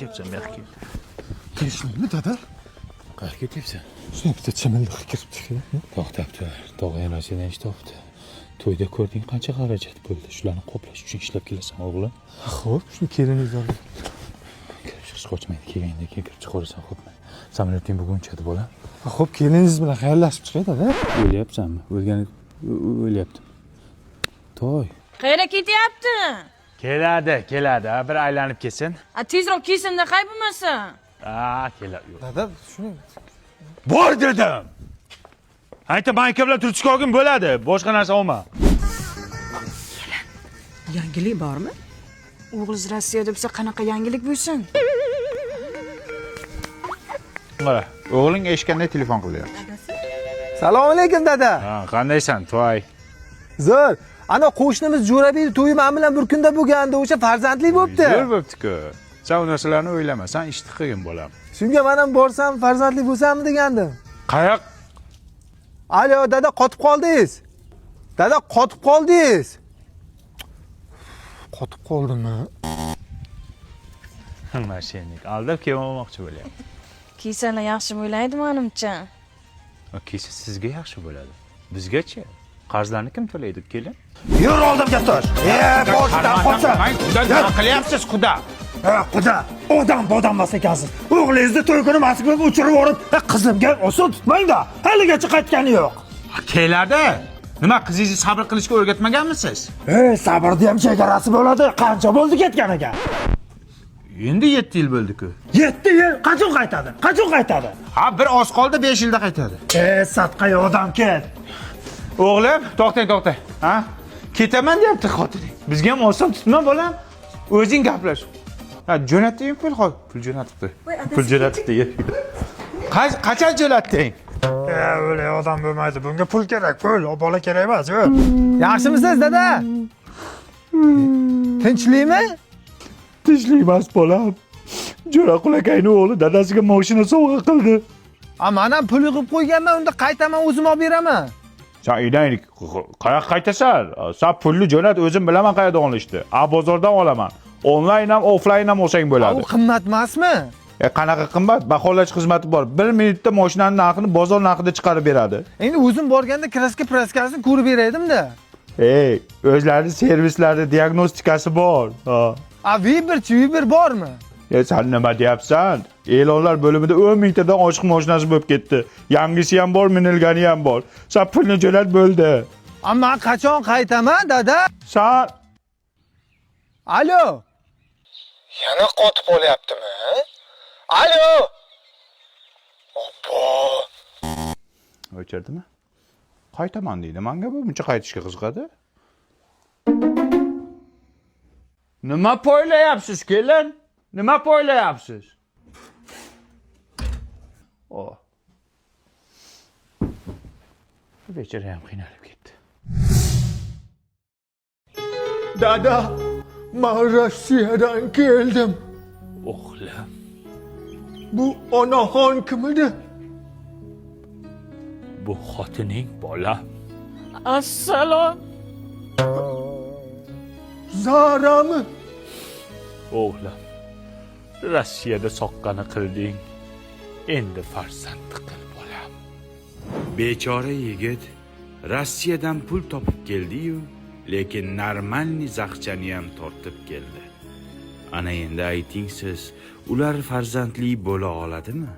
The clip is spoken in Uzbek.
ketyapsan bu yoqqa? Tinchlikmi, dada? Qayerga ketyapsan? Shuna bitta chimildiqqa kiribdi. To'xtabdi. Tog'ay narsadan eshitibdi. To'yda ko'rding qancha xarajat bo'ldi. Shularni qoplash uchun ishlab kelasan, o'g'lim. Xo'p, shuni keliningiz olib. Kirib chiqish qochmaydi. Kelganda kirib chiqaversan, xo'pmi? Samolyoting bugun uchadi, bolam. Xo'p, keliningiz bilan xayrlashib chiqay, dada. O'lyapsanmi? O'lyaptim. To'y. Qayerga ketyapti? Keladi. Bir aylanib kelsin. Tezroq kelsin-da, qay bo'lmasa. Keladi. Dada, shuni Bor dedim. Ayta banka bilan turtishga olgin bo'ladi. Boshqa narsa olma. Yangilik bormi? O'g'liz Rossiyada bo'lsa qanaqa yangilik bo'lsin? Mana, o'g'ling eshitganda telefon qilyapti. Assalomu alaykum, dada. Qandaysan, To'y? Zo'r. Ana qo'shnimiz Jo'rabek to'yi men bilan bir kunda bo'lganda o'sha farzandli bo'pti. Zo'r bo'pti-ku. Sen u narsalarni o'ylama, sen ishni qilgin bolam. Shunga men ham borsam farzandli bo'lsammi degandim. Qayoq? Alo, dada, qotib qoldingiz. Dada, qotib qoldingiz. Qotib qoldimmi? Mashinik, aldab kelmoqchi bo'lyapti. Kiysalar yaxshi bo'laydi menimcha. Kiysa sizga yaxshi bo'ladi. Bizgachi? Qarzlarni kim to'laydi, kelin? Yur oldimga tush. Boshdan qocha. Nima qilyapsiz, xudo? Quda, odam emas ekansiz. O'g'lingizni to'y kuni Moskvaga uchirib yuborib, qizimga oson tutmang-da. Haligacha qaytgani yo'q. Keladi. Nima, qizingizni sabr qilishga o'rgatmaganmisiz? Sabrni ham chegarasi bo'ladi. Qancha bo'ldi ketganiga? Endi 7 yil bo'ldi-ku. 7 yil qachon qaytadi? Ha, bir oz qoldi, 5 yilda qaytadi. Satqaga odam ket. O'g'lim, to'xtang. Ha? Ketaman deyapti xotining. Bizga ham oson tutma, bolam. O'zing gaplash. Ha, jo'natding pul hol. Pul jo'natibdi. Pul jo'natibdi. Qachon jo'natding? O'lay odam bo'lmaydi. Bunga pul kerak, pul. Bola kerak emas. Yaxshimisiz, dada? Tinchlikmi? Tinchlik emas, bolam. Jo'raqul akayning o'g'li dadasiga mashina sovg'a qildi. Men ham pul yig'ib qo'yganman, unda qaytaman, o'zim olib beraman. Sen inaylik, qayoqqa qaytasan? Sen pulni jo'nat, o'zim bilaman qayerdan olishdi. Bozordan olaman. Onlayn ham, offlayn ham olsang bo'ladi. U qimmat emasmi? Qanaqa qimmat? Baholash xizmati bor. 1 minutda mashinaning narxini bozor narxida chiqarib beradi. Endi o'zim borganda kraska-praskasini ko'rib beraydim-da. O'zlarining servislarida diagnostikasi bor. Viber bormi? Sen nima deyapsan? E'lonlar bo'limida 10 mingtadan oshiq mashinasi bo'lib ketdi. Yangisi ham bor, minilgani ham bor. Sen pulni jo'nat bo'ldi. Men qachon qaytaman, dada? Sen Alo. Yana qotib qolyaptimi? Alo. Obbo. O'chirdimi? Qaytaman deydi. Menga bu buncha qaytishga qiziqadi. Nima poylayapsiz, kelin? Nima poylayapsiz? Bechora ham qiynalib ketdi. Dada, men Rossiyadan keldim. O'g'lim. Bu onaxon kim edi? Bu xotining, bolam. Assalom. Zarami? O'g'lim. Rossiyada soqqani qilding. Endi farzandli qil, bolam. Bechora yigit Rossiyadan pul topib keldi-yu, lekin normalniy zaqchani ham tortib keldi. Ana endi ayting siz, ular farzandli bo'la oladimi?